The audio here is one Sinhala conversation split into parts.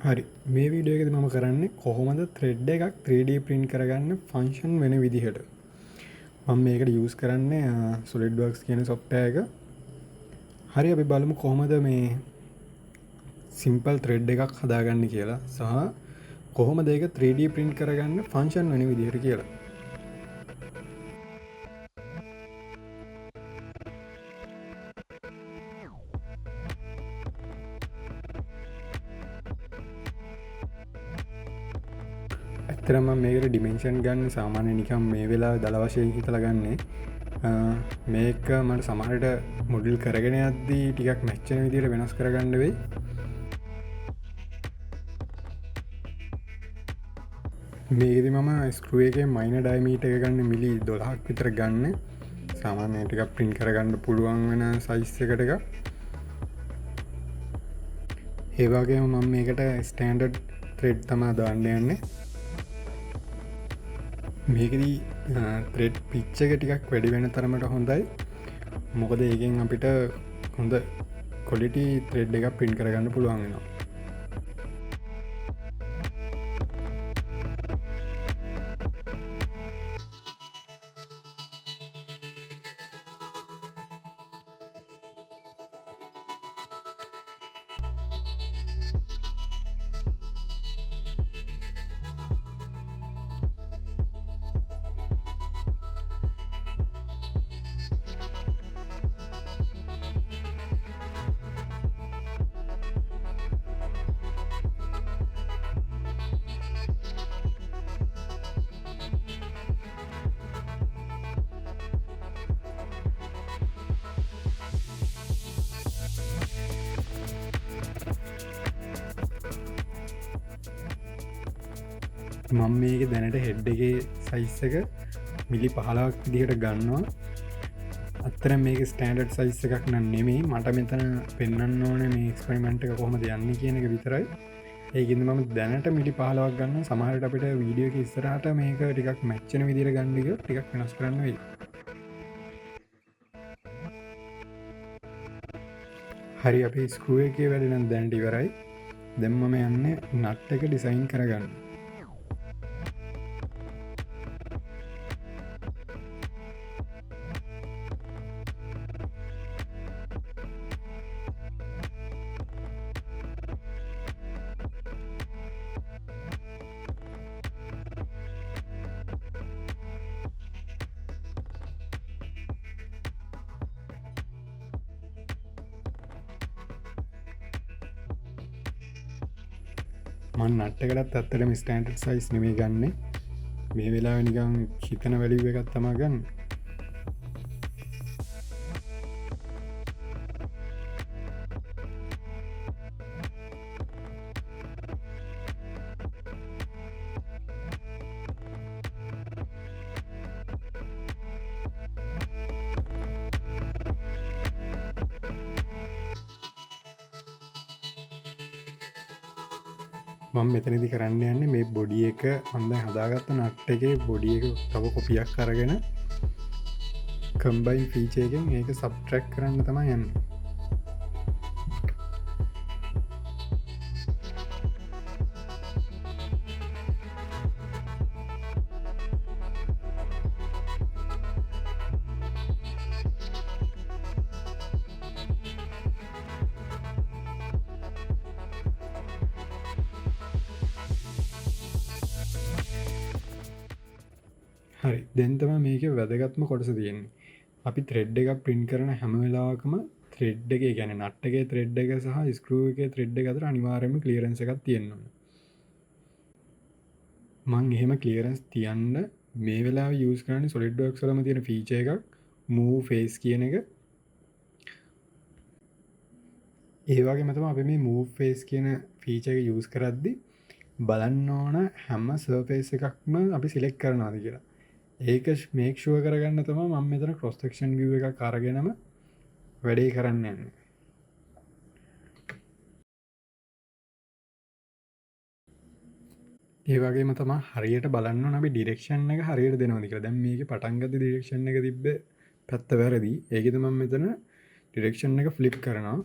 හරි මේ වීඩියෝ එකද මම කරන්නේ කොහොමද ත්‍රෙඩ් එකක් 3D ප්‍රින්ට් කරගන්න ෆංක්ෂන් වෙන විදිහට මම මේකට යූස් කරන්නේ SolidWorks කියන සොෆ්ට්වෙයාර් එක. හරි අපි බලමු කොහොමද මේ සිම්පල් ත්‍රෙඩ් එකක් හදාගන්න කියලා සහ කොහොමද ඒක 3D ප්‍රින්ට් කරගන්න ෆංක්ෂන් වෙන විදිහට කියලා. ඇත්තරම මේකට ඩිමෙන්ෂන් ගන්න සාමාන්‍ය නිකම් මේ වෙලා දල වශයෙන් හිතලා ගන්නේ. මේක මට සමහරට මොඩල් කරගෙන යද්දී ටිකක් මැච්චන විදිහට වෙනස් කරගන්න වෙයි. මේකෙදි මම ස්ක්‍රූ එකේ මයිනර් ඩයමීටර් එක ගන්න මිලි 12ක් විතර ගන්න. සාමාන්‍යයෙන් ටිකක් ප්‍රින්ට් කරගන්න පුළුවන් වෙන සයිස් එකට එකක්. ඒ වගේම මම මේකට ස්ටෑන්ඩඩ් ත්‍රෙඩ් තමයි දාන්න යන්නේ. මේකදී ත්‍රෙඩ් පිච් එක ටිකක් වැඩි වෙන තරමට හොඳයි. මොකද ඒකෙන් අපිට හොඳ ක්වොලිටි ත්‍රෙඩ් එකක් ප්‍රින්ට් කරගන්න පුළුවන් වෙනවා. මම මේක දැනට හෙඩ් එකේ සයිස් එක මිලි 15ක් විදිහට ගන්නවා. අත්තර මේක ස්ටෑන්ඩඩ් සයිස් එකක් නම් නෙමෙයි. මට මෙතන පෙන්වන්න ඕනේ මේ එක්ස්පෙරිමන්ට් එක කොහොමද යන්නේ කියන එක විතරයි. ඒකින්ද මම දැනට මිලි 15ක් ගන්නවා. සමහරවිට අපිට වීඩියෝ එක ඉස්සරහට මේක ටිකක් මැච් වෙන විදිහට ගන්න එක ටිකක් වෙනස් කරන්න වෙයි. හරි අපි ස්ක්‍රූ එකේ වැඩ නම් දැනට ඉවරයි. දැන් මම යන්නේ නට් එක ඩිසයින් කරගන්න. මන් නට්ටකටත් අත්තටම ස්ටෑන්ඩඩ් සයිස් නෙමෙයි ගන්නෙ. මේ වෙලාවේ නිකන් හිතන වැලියු එකක් තමයි ගන්න. මම මෙතනදි කරන්න යන්නේ මේ බොඩි එක මම දැන් හදාගත්ත නට් එකේ බොඩි එක තව කොපියක් අරගෙන කම්බයින් ෆීචර් එකෙන් ඒක සබ්ට්‍රැක්ට් කරන්න තමයි යන්නේ. හරි දැන් තමයි මේකේ වැදගත්ම කොටස තියෙන්නේ. අපි ත්‍රෙඩ් එකක් ප්‍රින්ට් කරන හැම වෙලාවකම ත්‍රෙඩ් එකේ කියන්නේ නට් එකේ ත්‍රෙඩ් එක සහ ස්ක්‍රූ එකේ ත්‍රෙඩ් එක අතර අනිවාර්යයෙන්ම ක්ලියරන්ස් එකක් තියෙන්න ඕනේ. මම එහෙම ක්ලියරන්ස් තියන්න මේ වෙලාවේ යූස් කරන්නේ SolidWorks වලම තියෙන ෆීචර් එකක් move face කියන එක. ඒ වගේම තමයි අපි මේ move face කියන ෆීචර් එක යූස් කරද්දී බලන්න ඕන හැම සර්ෆේස් එකක්ම අපි සිලෙක්ට් කරනවාද කියලා. ඒක මේක් ෂුවර් කරගන්න තමයි මම මෙතන ක්‍රොස් සෙක්ෂන් view එකක් අරගෙනම වැඩේ කරන්න යන්නේ. ඒ වගේම තමයි හරියට බලන්න ඕන අපි ඩිරෙක්ෂන් එක හරියට දෙනවද කියලා. දැන් මේකේ පටන් ගත්ත ඩිරෙක්ෂන් එක තිබ්බේ පැත්ත වැරදි. ඒකෙද මම මෙතන ඩිරෙක්ෂන් එක ෆ්ලිප් කරනවා.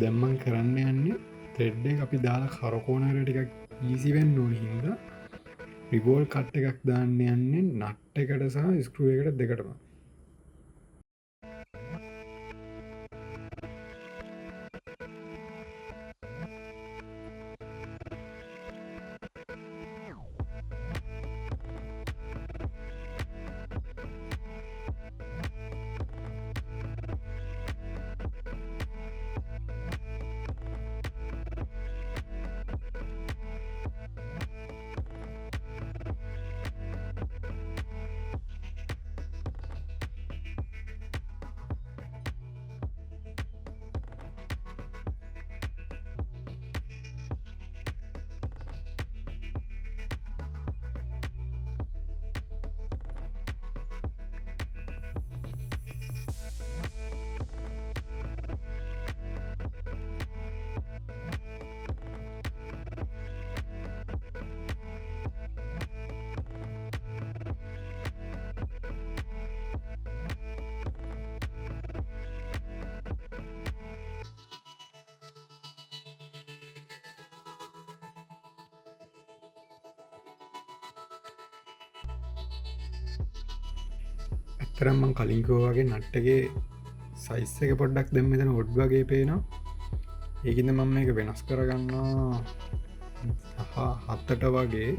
දැම්මන් කරන්න යන්නේ ත්‍රෙඩ් එක අපි දාලා කරකෝනකට ටිකක් ඊසිවෙන්න ඕන හින්දා රිබෝල් කට් එකක් දාන්න යන්නේ නට් එකට සහ ස්කෘ එකට දෙකටම. ඇත්තරම්මන් කලින්කෝ වගේ නට්ටගේ සයිස් එක පොඩ්ඩක් දෙම මෙතන ඔඩ් වගේ පේනවා. ඒකින්ද මම මේක වෙනස් කරගන්නවා හත්තට වගේ.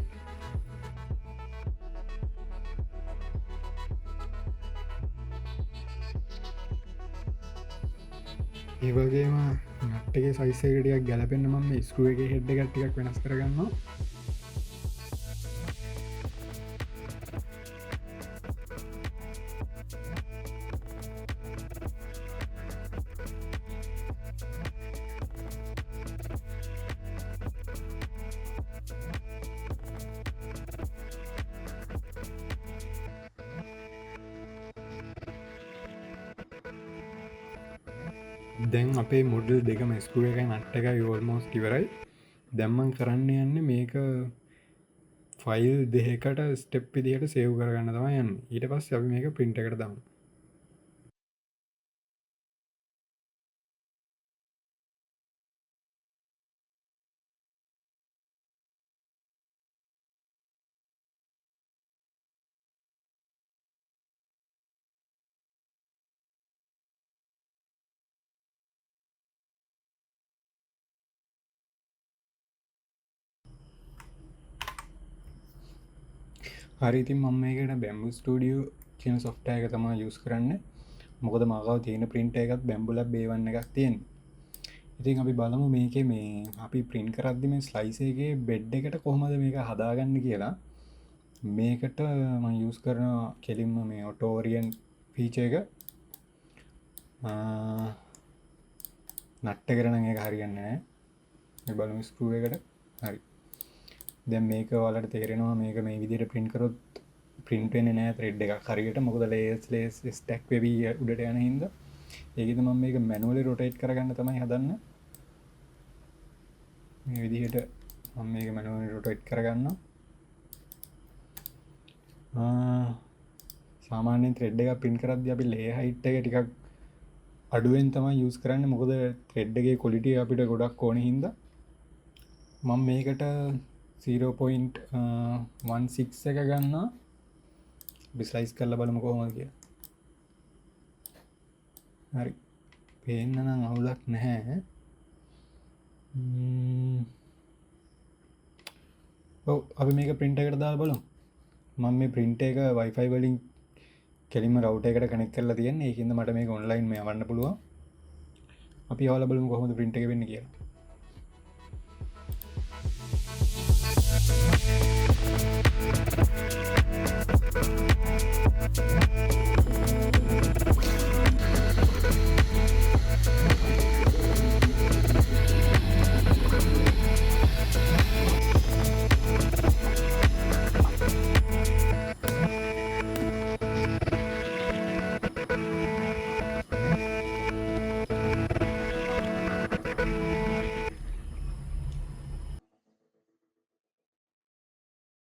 ඒවගේම නට්ටගේ සයිසකටයක් ගැලපෙන්න්න මම ස්කුව එක හෙඩ් එකක් ටිකක් වෙනස් කරගන්නවා. දැන් අපේ මුඩල් දෙකම ස්කුව එක නට්ට එක යෝල්මෝස් කිවරයි. දැම්මන් කරන්න යන්න මේක ෆයිල් දෙකට ස්ටෙප් විදිහට සේව් කරගන්න තමයි යන්න. ඊට පස්සේ අපි මේක ප්‍රින්ට් එකට දාමු. හරිතින් මම මේකට බැම්බු ස්ටඩියෝ කියන සොෆ්ටය එක තමා යස් කරන්න. මොකද මගව තියෙන ප්‍රින්ට එකත් බැම්බුල බේවන්න එකක් තියෙන. ඉතින් අපි බලමු මේක මේ අපි ප්‍රින්් කරද්දි මේ ස්ලයිසේගේ බෙඩ් එකට කොහොමද මේක හදාගන්න කියලා. මේකට ම යස් කරන කෙලින්ම මේ ඔටෝරියන් පීච එක නට්ට කරන එක හරිගන්න බලමු ස්කරුව එකට. හරි දැන් මේක වලට තේරෙනවා මේක මේ විදිහට print කරොත් print වෙන්නේ නැහැ thread එකක් හරියට. මොකද layers stack වෙවි උඩට යන හින්දා. ඒකෙද මම මේක manually rotate කරගන්න තමයි හදන්නේ. මේ විදිහට මම මේක manually rotate කරගන්නවා. සාමාන්‍යයෙන් thread එකක් print කරද්දී අපි layer height එක ටිකක් අඩුවෙන් තමයි use කරන්නේ. මොකද thread එකේ quality අපිට ගොඩක් ඕන හින්දා මම මේකට 0.16 එක ගන්නවා. අපි ස්ලයිස් කරලා බලමු කොහොමද කියලා. හරි. පේන්න නම් අවුලක් නැහැ. ඔව් අපි මේක print එකට දාලා බලමු. මම මේ print එක wifi වලින් කෙලින්ම router එකට connect කරලා තියෙන්නේ. ඒකින්ද මට මේක online මේ යවන්න පුළුවන්. අපි යවලා බලමු කොහොමද print එක වෙන්නේ කියලා.